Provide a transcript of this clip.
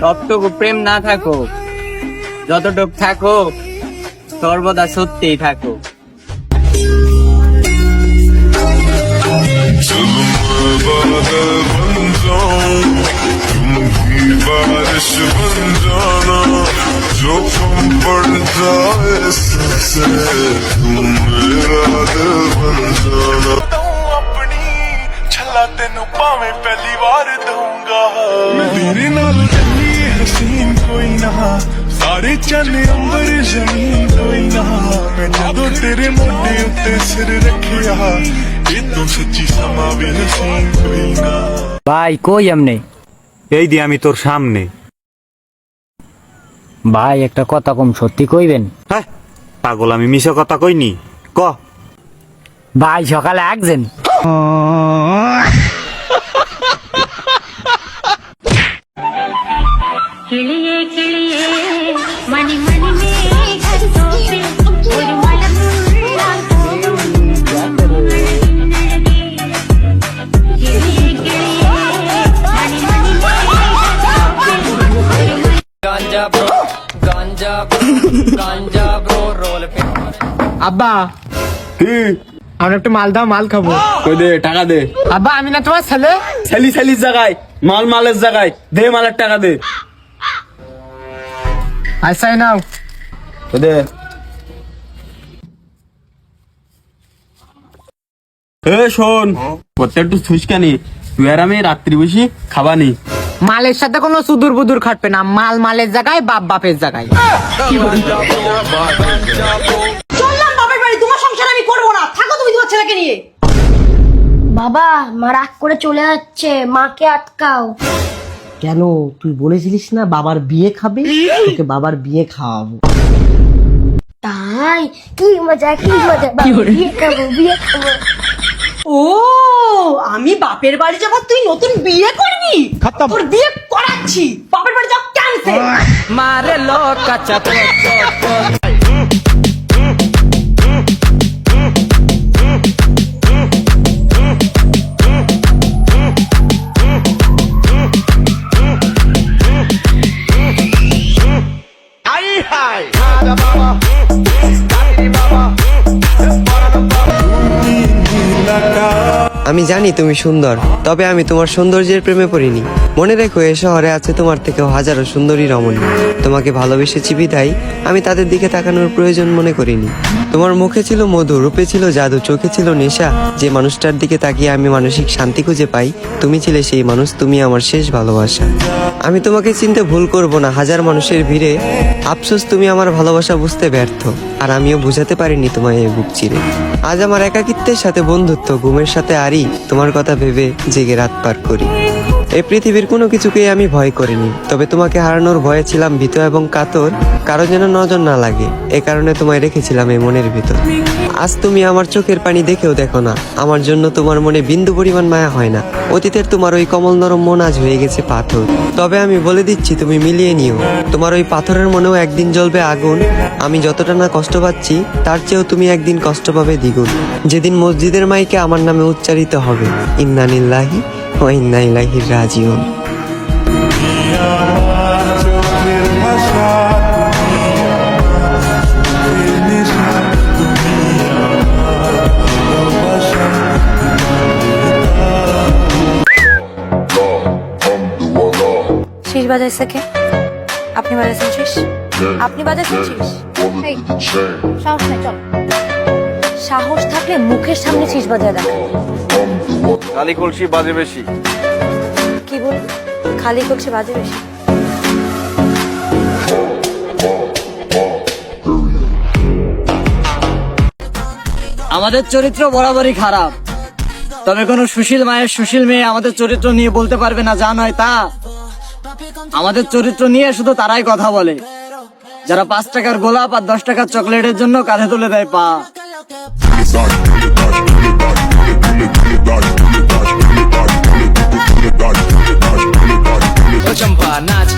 সবটুকু প্রেম না থাকো, যতটুকু থাকো সর্বদা সত্যিই থাকো। बारिश बन जाना जो कम पड़ जाए सबसे तुम मेरा दिल बन जाना अपनी छला तेनू पावे पहली बार दूंगा तेरे नाल चली हसीन कोई ना सारे चने अंबर जमीन कोई ना मैं जदों तेरे मोढे उत्ते सिर रखिया ये तो सच्ची समा भी हसीन कोई ना। ভাই কই এমনি? এই দি আমি তোর সামনে। ভাই একটা কথা কম, সত্যি কইবেন? হ্যাঁ পাগল, আমি মিশা কথা কইনি, ক। ভাই সকালে আসছেন? കിളിയേ കിളിയേ മണി മണി മേഘത്തോപ്പേ ഒരു മലമുള്ളാൻ പോകും കിളിയേ കിളിയേ മണി മണി മേഘത്തോപ്പേ গাঞ্জা ব্রো গাঞ্জা ব্রো রোল পে। আব্বা কি আমরা একটু মাল দাও, মাল খাবো। কই দে, টাকা দে। আব্বা আমি না তোমার ছেলে? ছেলি ছেলির জায়গায় মাল মালের জায়গায় দে, মালের টাকা দে। আচ্ছা নাও। কই দে। এ শোন, করতে একটু ছুসকানি, তুই আর আমি রাত্রি বসি খাবানি। মালের সাথে কোনো সুদূর বুদুর খাটবে না, মাল মালের জায়গায়, বাপ বাপের জায়গায়। চললাম বাপের বাড়ি, তোমার সংসার আমি করবো না, থাকো তুমি তোমার ছেলেকে নিয়ে। বাবা মা রাগ করে চলে যাচ্ছে, মাকে আটকাও। কেন, তুই বলেছিলিস না বাবার বিয়ে খাবে, তোকে বাবার বিয়ে খাওয়াবো। তাই কি মজা কি মজা, বাবা, বিয়ে খাবো বিয়ে খাবো। ও আমি বাপের বাড়ি যাবো, তুই নতুন বিয়ে করবি? তোর বিয়ে করাচ্ছি, বাপের বাড়ি যাও ক্যান্সেল। মারে লোক কাঁচা আমি জানি তুমি সুন্দর, তবে আমি তোমার সৌন্দর্যের প্রেমে পড়িনি। মনে রেখো, এ শহরে আছে তোমার থেকেও হাজারো সুন্দরী রমণী। তোমাকে ভালোবেসেছি বিধায় আমি তাদের দিকে তাকানোর প্রয়োজন মনে করিনি। তোমার মুখে ছিল মধু, রূপে ছিল জাদু, চোখে ছিল নেশা। যে মানুষটার দিকে তাকিয়ে আমি মানসিক শান্তি খুঁজে পাই, তুমি ছিলে সেই মানুষ, তুমি আমার শেষ ভালোবাসা। আমি তোমাকে চিনতে ভুল করব না হাজার মানুষের ভিড়ে। আফসোস তুমি আমার ভালোবাসা বুঝতে ব্যর্থ, আর আমিও বুঝাতে পারিনি তোমায় এই বুক চিরে। আজ আমার একাকিত্বের সাথে বন্ধুত্ব, ঘুমের সাথে আরি, তোমার কথা ভেবে জেগে রাত পার করি। এই পৃথিবীর কোনো কিছুকেই আমি ভয় করিনি, তবে তোমাকে হারানোর ভয়ে ছিলাম ভীত এবং কাতর, কারো যেন নজর না লাগে, এ কারণে তোমায় রেখেছিলাম এই মনের ভিতর। আজ তুমি আমার চোখের পানি দেখেও দেখো না, আমার জন্য তোমার মনে বিন্দু পরিমাণ মায়া হয় না। অতীতের তোমার ওই কমল নরম মন আজ হয়ে গেছে পাথর। তবে আমি বলে দিচ্ছি, তুমি মিলিয়ে নিও, তোমার ওই পাথরের মনেও একদিন জ্বলবে আগুন। আমি যতটা না কষ্ট পাচ্ছি, তার চেয়েও তুমি একদিন কষ্ট পাবে দ্বিগুণ। যেদিন মসজিদের মাইকে আমার নামে উচ্চারিত হবে ইন্না লিল্লাহি ওয়া ইন্না ইলাইহি রাজিউন। শীষ বাজাইছে কে? আপনি বাজাইছেন শীষ? আপনি বাজাইছেন শীষ? এই, সাহস নাই, চল। সাহস থাকলে মুখের সামনে শীষ বাজায় দেখা। খালি কলসি বাজে বেশি। কি বল? খালি কলসি বাজে বেশি? আমাদের চরিত্র বরাবরই খারাপ, তবে কোনো সুশীল মায়ের সুশীল মেয়ে আমাদের চরিত্র নিয়ে বলতে পারবে না, যা নয় তা। আমাদের চরিত্র নিয়ে শুধু তারাই কথা বলে যারা 5 টাকার গোলাপ আর 10 টাকার চকলেটের জন্য কাঁধে তুলে দেয় পা। चंपा नाच